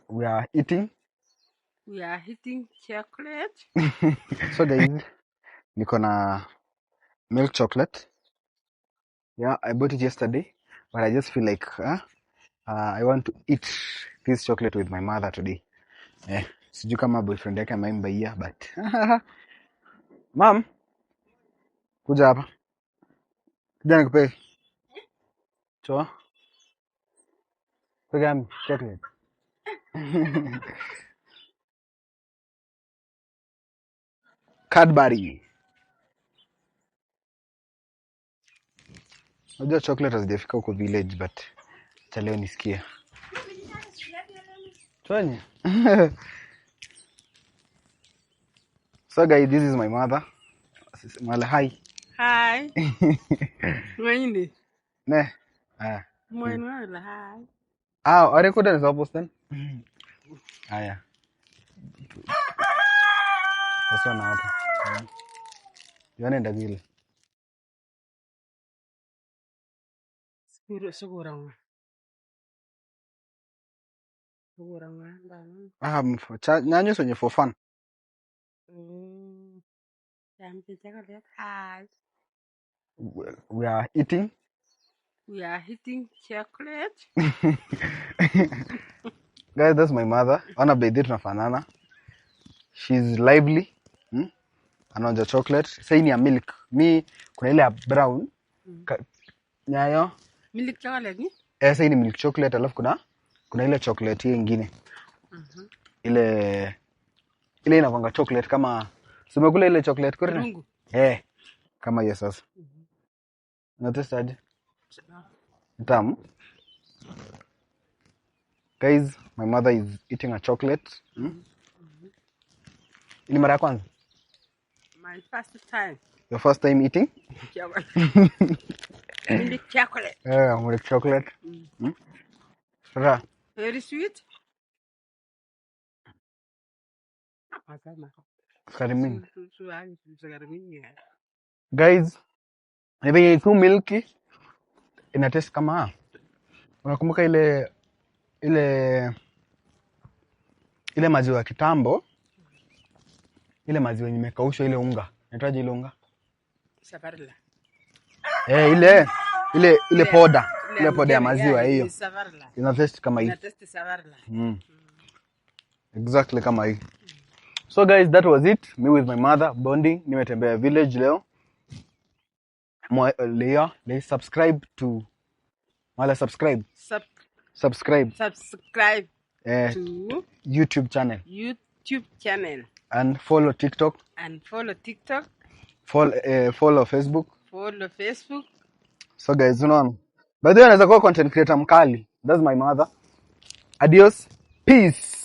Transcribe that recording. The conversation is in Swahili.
we are eating. We are eating chocolate. So guys, niko na milk chocolate. Yeah, I bought it yesterday, but I just feel like I want to eat this chocolate with my mother today. Sijui kama boyfriend yake amembaia, but mom, kuja hapa. Kuja nikupe. Cho. Pega chocolate. Cadbury. Unajua chocolate hazijafika huko village, but cha leo nisikie. Chonye. So guys, this is my mother. Mala hi. Hi. Mwende. Ne. Mwende hi. Ore kuda ni zapostan. Haya. Sasa na hapa. Yone ndagile. Sugurang. Sugurang ndana. Nyanyo sonye for fun. Chocolate. Hi. We are eating. We are eating chocolate. Guys, that's my mother. Ona bedhi tunafanana. She's lively. Anaonja chocolate. Say ni ya milk. Mi kuna ile ya brown. Nyayo. Milk chocolate ni? Say ni milk chocolate, alafu kuna ile chocolate hiyo nyingine. Ile inakuanga chocolate kama umekula ile chocolate kure? Kama hiyo sasa. Unatest aje? Tamu. Guys, my mother is eating a chocolate. Ni mara ya kwanza? My first time. Your first time eating? Chocolate. Milk chocolate. Milk chocolate. Sura. Very sweet. Sukari mingi. Guys, hivi tu milky ina taste kama unakumbuka ile maziwa ya kitambo, ile maziwa yenye imekaushwa, ile unga inaitwaje ile unga? Savarla. Ile poda, ile poda ya maziwa hiyo. Ina taste kama hii. Ina taste savarla. Exactly kama hii. So guys, that was it. Me with my mother bonding. Nimetembea village leo. Leo subscribe to subscribe to YouTube channel and follow TikTok follow Facebook. So guys, unaona, by the way, anaweza kuwa content creator mkali. That's my mother. Adios, peace.